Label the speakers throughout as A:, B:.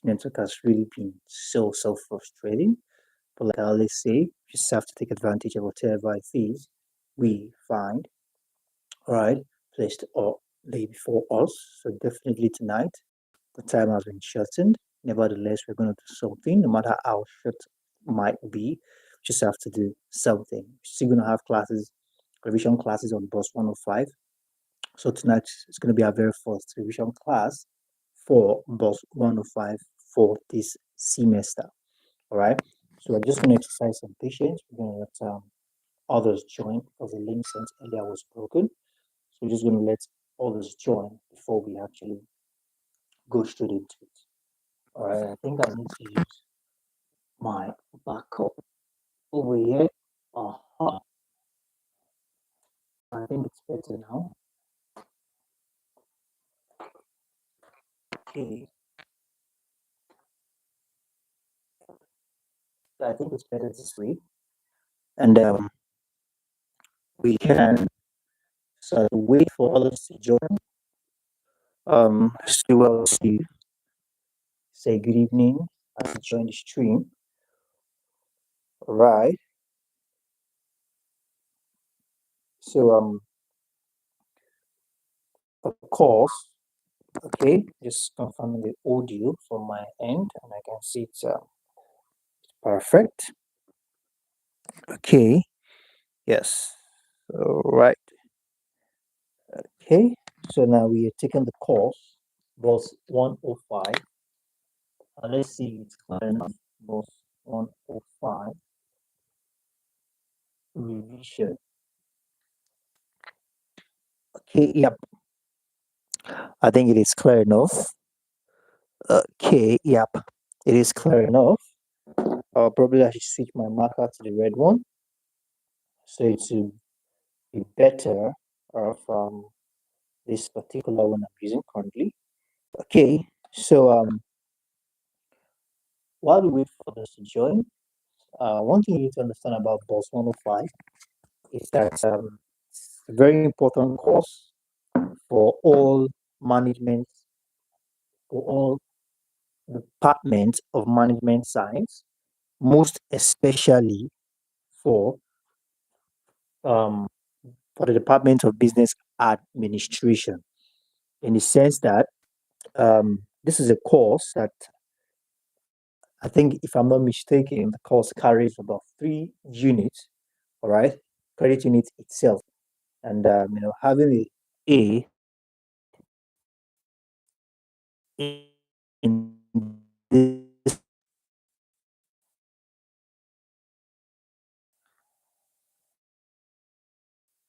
A: network has really been so frustrating. But like I always say, you just have to take advantage of whatever it is we find, right, placed or lay before us. So definitely tonight, the time has been shortened. Nevertheless, we're going to do something, no matter how short it might be. We just have to do something. We're still going to have classes, revision classes on Bus 105. So tonight is going to be our very first revision class for Bus 105 for this semester. All right. So we're just going to exercise some patience. We're going to let others join because the link sent earlier was broken. So we're just going to let others join before we actually go straight into it. All right. I think I need to use my backup over here. Uh-huh. I think it's better now. Okay. I think it's better this way. And we can so wait for others to join. Still well to say good evening as you join the stream. All right. So of course, okay, just confirming the audio from my end, and I can see it's perfect. Okay. Yes. All right. Okay. So now we are taking the course, Bus 105. Let's see it's clear enough. Bus 105 revision. Okay. Yep. I think it is clear enough. Okay. Yep. It is clear enough. Probably I should switch my marker to the red one, so it will be better from this particular one I'm using currently. Okay, so while we wait for others to join, one thing you need to understand about Bus 105 is that it's a very important course for all management, for all departments of management science, most especially for um, for the Department of Business Administration, in the sense that this is a course that I think, if I'm not mistaken, the course carries about 3 units, all right, credit unit itself. And, having A in this,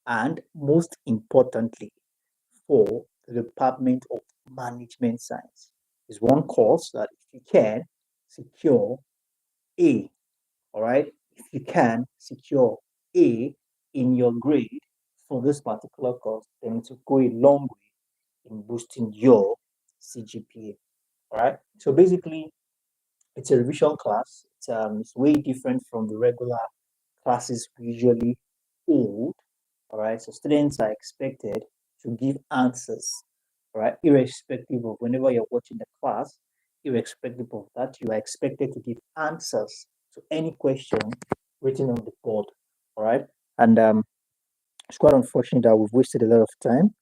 A: and most importantly, for the Department of Management Science, is one course that if you can secure A, all right, if you can secure A in your grade for this particular course, then it will go a long way in boosting your CGPA. All right. So basically, it's a revision class. It's way different from the regular classes we usually hold. All right. So students are expected to give answers, all right, irrespective of whenever you're watching the class, irrespective of that, you are expected to give answers to any question written on the board. All right. And it's quite unfortunate that we've wasted a lot of time.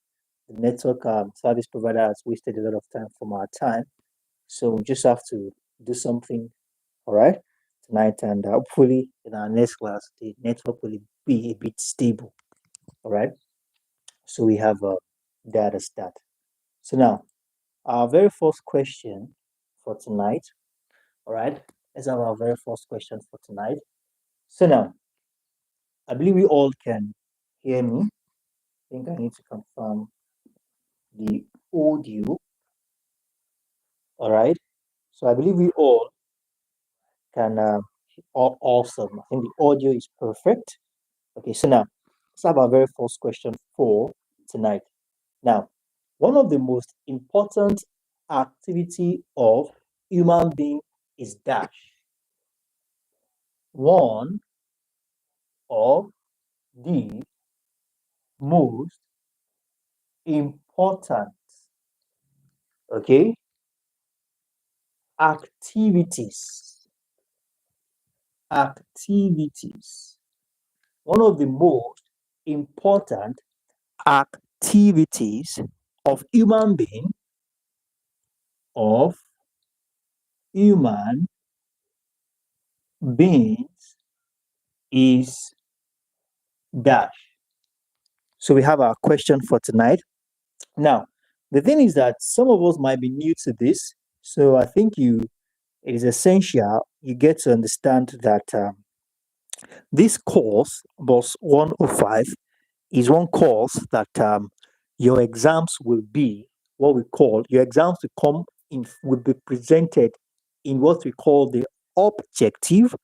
A: The network service provider has wasted a lot of time from our time. So we just have to do something, all right, tonight, and hopefully in our next class, the network will be a bit stable, all right. So we have that as that. So now, our very first question for tonight, all right, let's have our very first question for tonight. So now, I believe we all can hear me. I think I need to confirm the audio, all right. So I believe we all can, awesome. I think the audio is perfect. Okay, so now let's have our very first question for tonight. Now, one of the most important activity of human being is dash. One of the most important, okay, activities. Activities. One of the most important activities of of human beings is dash. So we have our question for tonight. Now, the thing is that some of us might be new to this, so I think it is essential you get to understand that this course, Bus 105, is one course that your exams will be what we call your exams will be presented in what we call the objective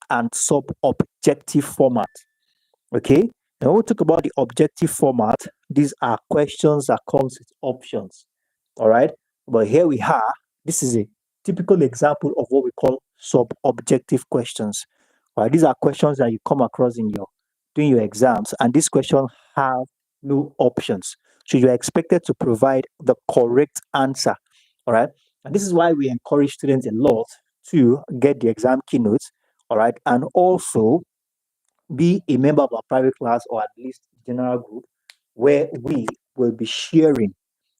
A: and sub-objective format. Okay. Now we'll talk about the objective format. These are questions that comes with options. All right. But here we are. This is a typical example of what we call sub-objective questions. All right. These are questions that you come across in your doing your exams, and these questions have no options. So you're expected to provide the correct answer. All right. And this is why we encourage students a lot to get the exam keynotes. All right. And also be a member of a private class or at least general group where we will be sharing,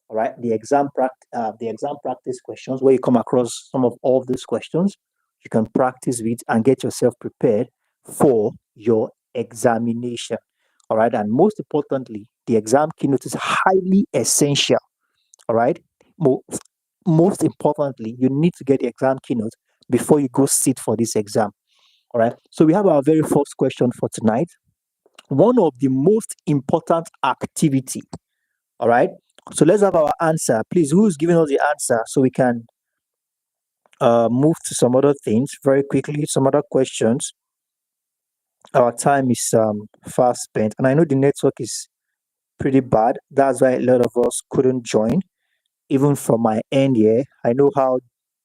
A: all right, the exam practice questions where you come across some of all these questions you can practice with and get yourself prepared for your examination. All right. And most importantly, the exam keynote is highly essential. All right. Most importantly, you need to get the exam keynote before you go sit for this exam. All right. So we have our very first question for tonight. One of the most important activity. All right. So let's have our answer. Please, who's giving us the answer so we can move to some other things very quickly, some other questions. Our time is fast spent, and I know the network is pretty bad. That's why a lot of us couldn't join. Even from my end here, I know how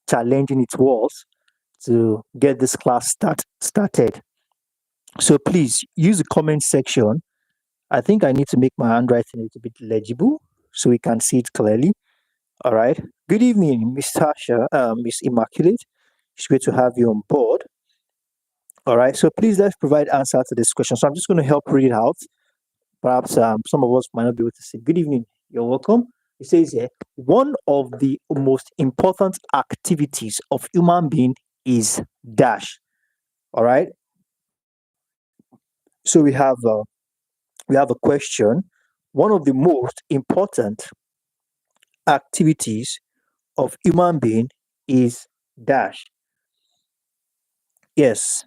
A: challenging it was to get this class started. So please use the comment section. I think I need to make my handwriting a little bit legible so we can see it clearly. All right. Good evening, Miss Tasha, Miss Immaculate. It's great to have you on board. All right. So please let's provide answer to this question. So I'm just going to help read it out. Perhaps some of us might not be able to see. Good evening. You're welcome. It says here, one of the most important activities of human being is dash. All right. So we have a question. One of the most important activities of human being is dash. Yes.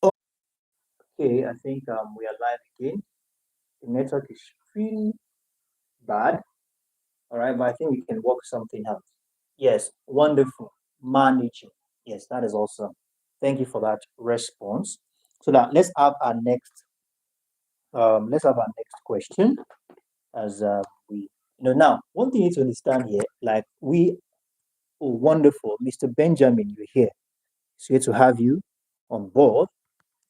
A: Okay, I think we are live again. The network is pretty bad. All right, but I think we can work something out. Yes, wonderful. Managing. Yes, that is awesome. Thank you for that response. So now let's have our next question as we now one thing you need to understand here, like wonderful, Mr. Benjamin, you're here. It's great to have you on board.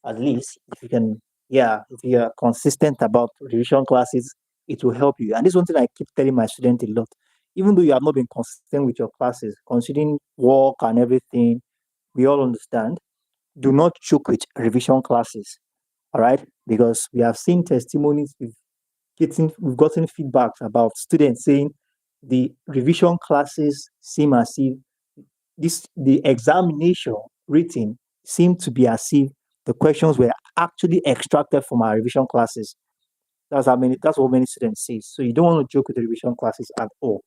A: At least if you can, yeah, if you are consistent about revision classes, it will help you. And this is one thing I keep telling my students a lot. Even though you have not been consistent with your classes, considering work and everything, we all understand. Do not joke with revision classes, all right? Because we have seen testimonies, we've gotten feedbacks about students saying the revision classes seem as if the examination written seemed to be as if the questions were actually extracted from our revision classes. That's what many students say. So you don't want to joke with the revision classes at all.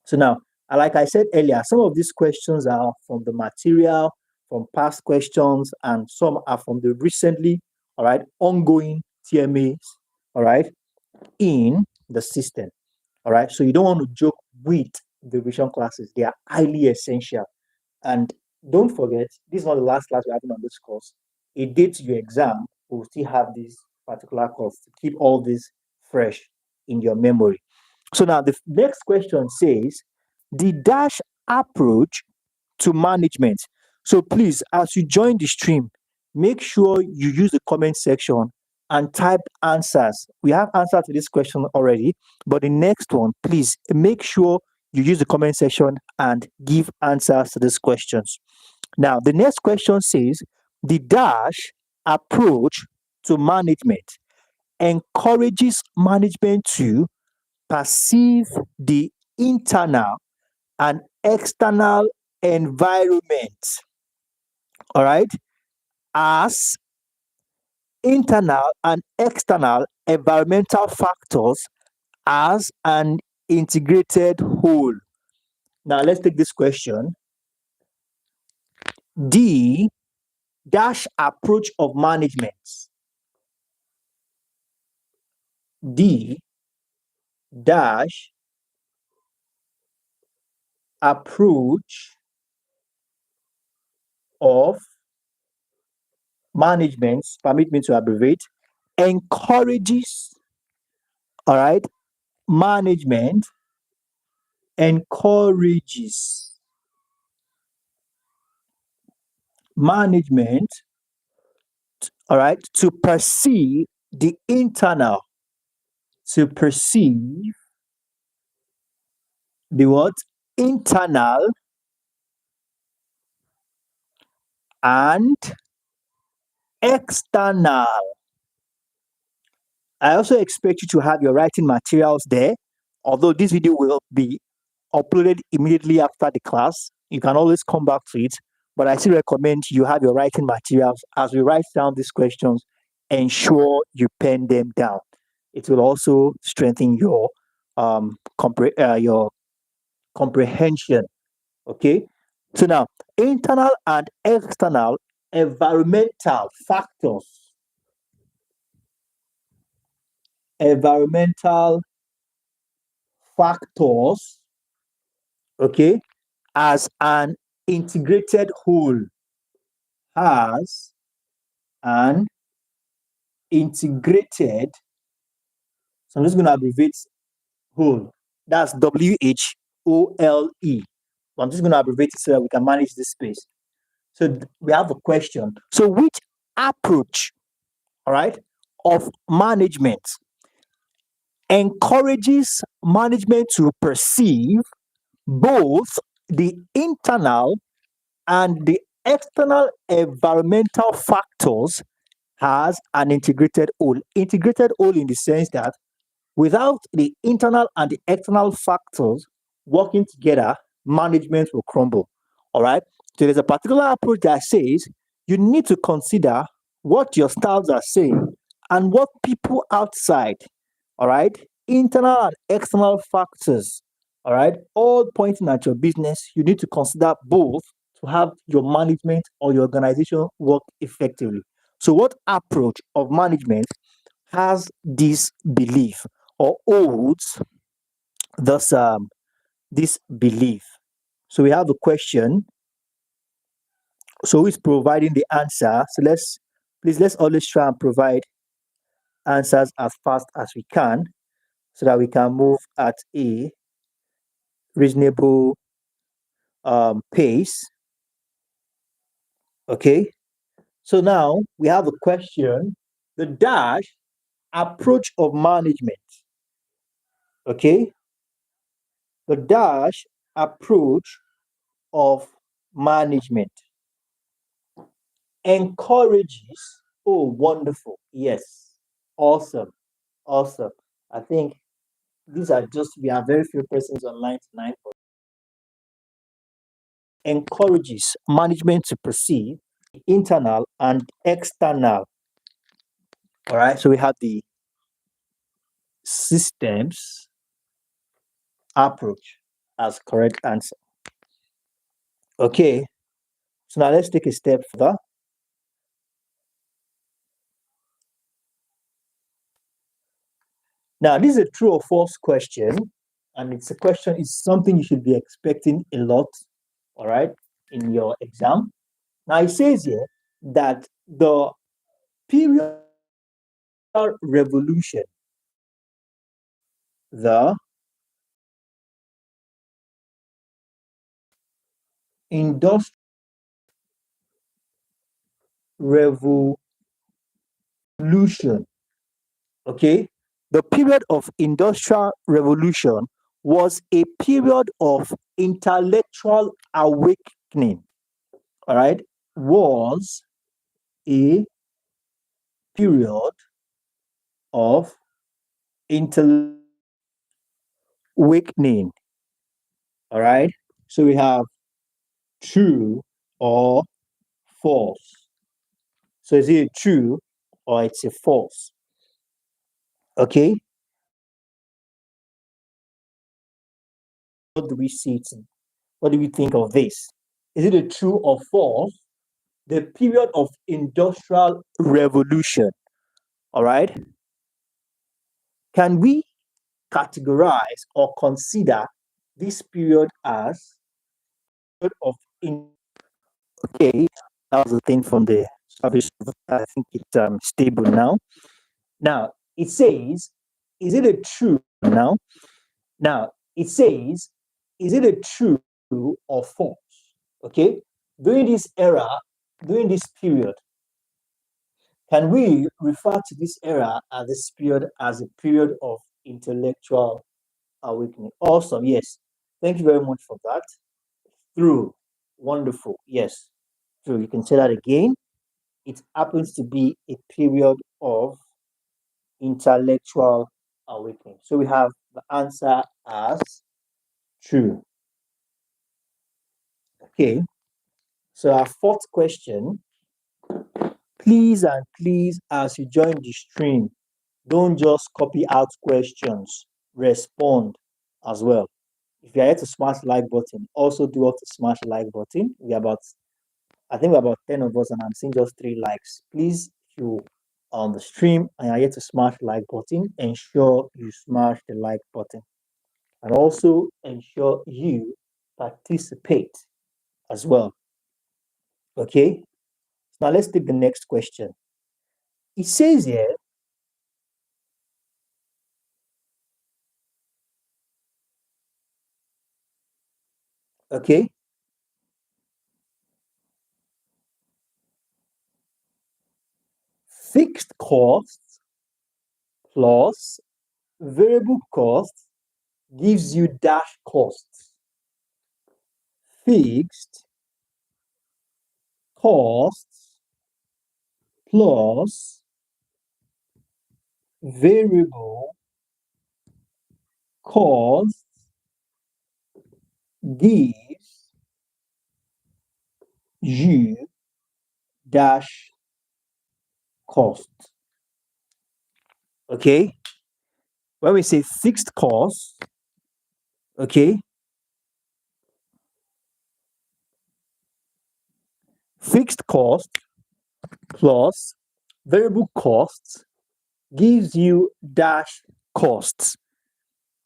A: So now, like I said earlier, some of these questions are from the material, from past questions, and some are from the recently, all right, ongoing TMAs, all right, in the system. All right. So you don't want to joke with the revision classes. They are highly essential. And don't forget, this is not the last class we're having on this course. A day to your exam, we'll still have this particular course to keep all this fresh in your memory. So now the next question says the dash approach to management. So please, as you join the stream, make sure you use the comment section and type answers. We have answers to this question already, but the next one, please make sure you use the comment section and give answers to these questions. Now, the next question says the dash approach to management encourages management to perceive the internal and external environment, all right, as internal and external environmental factors as an integrated whole. Now, let's take this question. The dash approach of management. The dash approach of management, permit me to abbreviate, encourages, all right, management encourages management, all right, to perceive the internal, to perceive the what? Internal and external. I also expect you to have your writing materials there. Although this video will be uploaded immediately after the class, you can always come back to it. But I still recommend you have your writing materials as we write down these questions. Ensure you pen them down. It will also strengthen your your comprehension. Okay. So now, internal and external environmental factors. Environmental factors, okay, as an integrated whole. As an integrated, so I'm just going to abbreviate whole. That's WHOLE. I'm just going to abbreviate it so that we can manage this space. So we have a question. So which approach, all right, of management encourages management to perceive both the internal and the external environmental factors as an integrated whole? Integrated whole in the sense that without the internal and the external factors working together, management will crumble. All right. So there's a particular approach that says you need to consider what your staffs are saying and what people outside, all right, internal and external factors, all right, all pointing at your business. You need to consider both to have your management or your organization work effectively. So, what approach of management has this belief or holds this belief? So we have a question. So who is providing the answer? So let's always try and provide answers as fast as we can so that we can move at a reasonable pace. Okay. So now we have a question. The dash approach of management. Okay. The dash approach of management encourages. Oh, wonderful. Yes. Awesome. Awesome. I think these are just, we have very few persons online tonight. But encourages management to perceive internal and external. All right. So we have the systems approach as correct answer. Okay. So now let's take a step further. Now, this is a true or false question, and it's a question, it's something you should be expecting a lot, all right, in your exam. Now, it says here that the period revolution, the industrial revolution, okay, the period of industrial revolution was a period of intellectual awakening. All right, was a period of intellectual awakening. All right, so we have true or false. So is it a true or it's a false? Okay, what do we see? What do we think of this? Is it a true or false? The period of industrial revolution. All right, can we categorize or consider this period as period of in okay, that was the thing from the service. I think it's stable now. Now it says, is it a true now? Now it says, is it a true or false? Okay, during this era, during this period, can we refer to this era as this period as a period of intellectual awakening? Awesome, yes. Thank you very much for that. True, wonderful, yes. True, you can say that again. It happens to be a period of intellectual awakening. So we have the answer as true. Okay, so our fourth question, please and please, as you join the stream, don't just copy out questions, respond as well. If you're here to smash the like button, also do up to smash the like button. I think we're about 10 of us, and I'm seeing just 3 likes. Please, if you are on the stream and you're here to smash the like button, ensure you smash the like button. And also ensure you participate as well. Okay? Now let's take the next question. It says here, okay, fixed costs plus variable costs gives you dash costs. Fixed costs plus variable costs gives you dash cost. Okay, when we say fixed cost, okay, fixed cost plus variable costs gives you dash costs.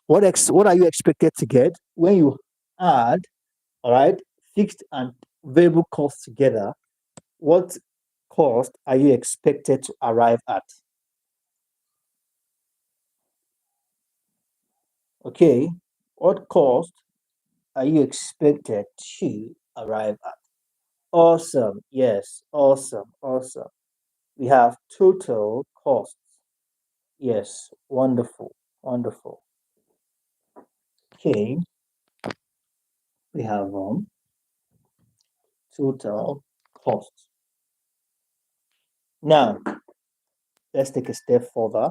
A: What are you expected to get when you add, all right, fixed and variable costs together? What cost are you expected to arrive at? Okay, what cost are you expected to arrive at? Awesome, yes, awesome, awesome. We have total costs. Yes, wonderful, wonderful. Okay, we have total costs. Now, let's take a step further.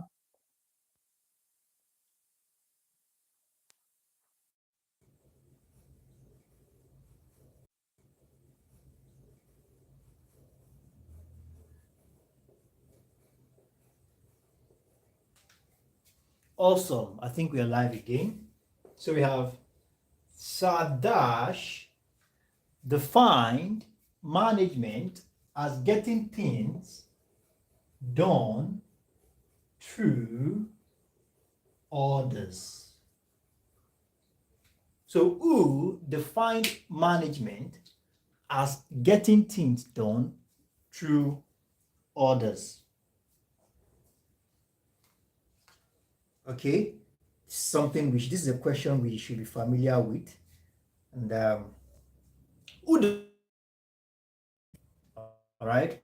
A: Awesome. I think we are live again. So we have Sadash defined management as getting things done through orders. So who defined management as getting things done through orders? Okay, something which this is a question we should be familiar with. And who does, all right,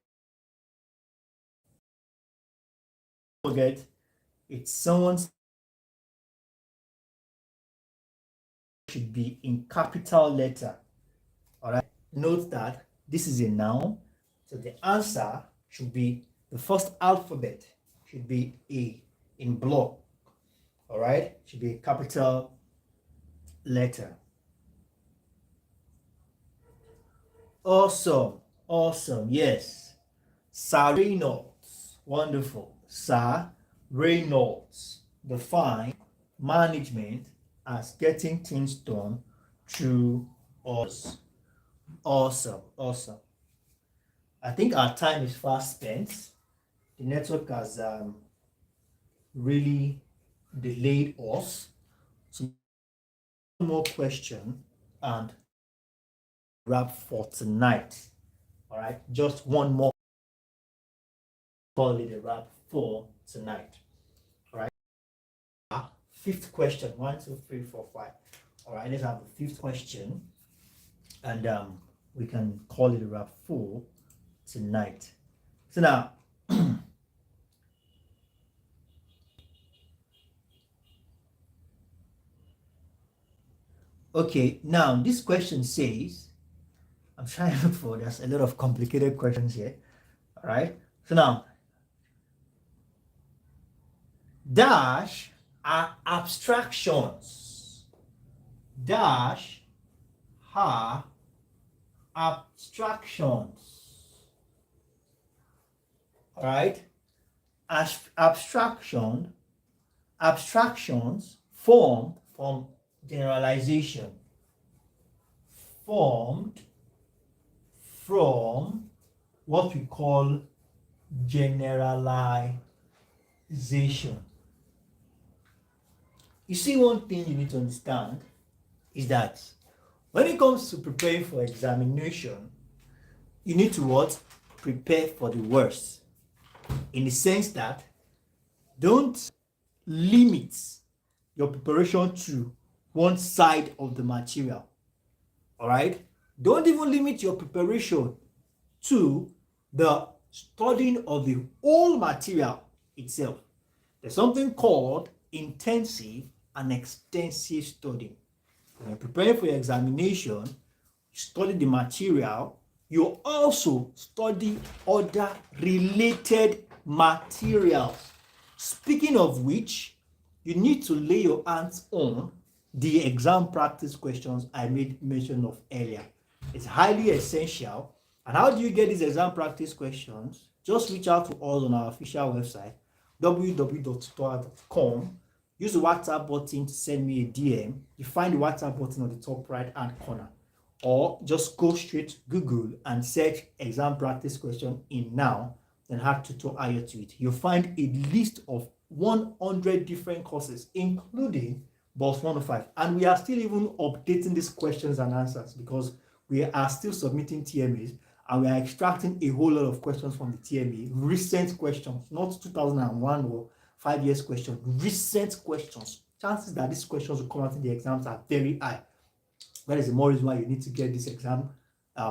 A: forget it's someone's should be in capital letter. All right. Note that this is a noun, so the answer should be the first alphabet should be A in block. All right, should be a capital letter. Awesome, awesome. Yes, Sir Reynolds. Wonderful. Sir Reynolds define management as getting things done through us. Awesome, awesome. I think our time is fast spent. The network has really delayed us. So one more question and wrap for tonight. All right, just one more. Call it a wrap for tonight. All right. Fifth question. 1, 2, 3, 4, 5. All right, let's have the fifth question, and we can call it a wrap for tonight. So now, okay, now this question says, I'm trying to look for, there's a lot of complicated questions here. All right, so now, dash are abstractions. Dash are abstractions. All right, as abstractions formed from generalization, formed from what we call generalization. You see, one thing you need to understand is that when it comes to preparing for examination, you need to what? Prepare for the worst. In the sense that don't limit your preparation to one side of the material. All right? Don't even limit your preparation to the studying of the whole material itself. There's something called intensive and extensive study. When you're preparing for your examination, you study the material, you also study other related materials. Speaking of which, you need to lay your hands on the exam practice questions I made mention of earlier. It's highly essential. And how do you get these exam practice questions? Just reach out to us on our official website, www.tutorial.com. Use the WhatsApp button to send me a DM. You find the WhatsApp button on the top right hand corner. Or just go straight to Google and search exam practice question in now, then add tutorial to it. You'll find a list of 100 different courses, including Bus105. And we are still even updating these questions and answers because we are still submitting TMAs and we are extracting a whole lot of questions from the TMA, recent questions, not 2001 or 5 years questions, recent questions. Chances that these questions will come out in the exams are very high. That is the more reason why you need to get this exam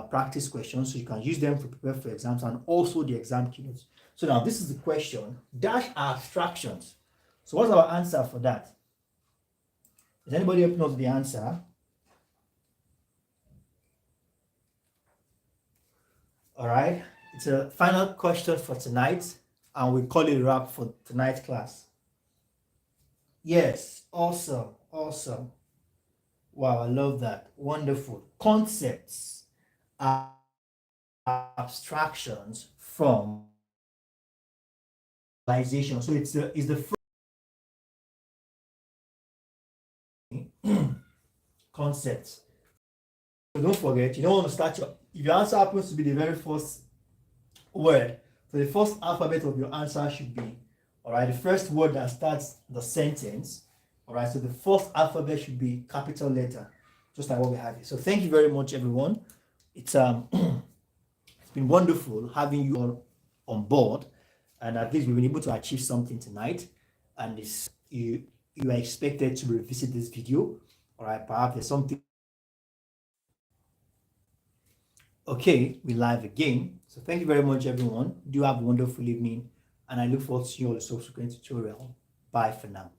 A: practice questions so you can use them to prepare for exams and also the exam keynotes. So now this is the question, dash are abstractions. So what's our answer for that? Does anybody else know the answer? All right, it's a final question for tonight and we call it a wrap for tonight's class. Yes, awesome, awesome. Wow, I love that. Wonderful. Concepts are abstractions from realization. So it's the first concepts. So don't forget, you don't want to start if your answer happens to be the very first word, so the first alphabet of your answer should be, all right, the first word that starts the sentence. All right, so the first alphabet should be capital letter, just like what we have here. So thank you very much, everyone. It's it's been wonderful having you all on board, and at least we've been able to achieve something tonight. And you are expected to revisit this video. All right, perhaps there's something. Okay, we live again. So thank you very much, everyone. Do have a wonderful evening, and I look forward to seeing you on the subsequent tutorial. Bye for now.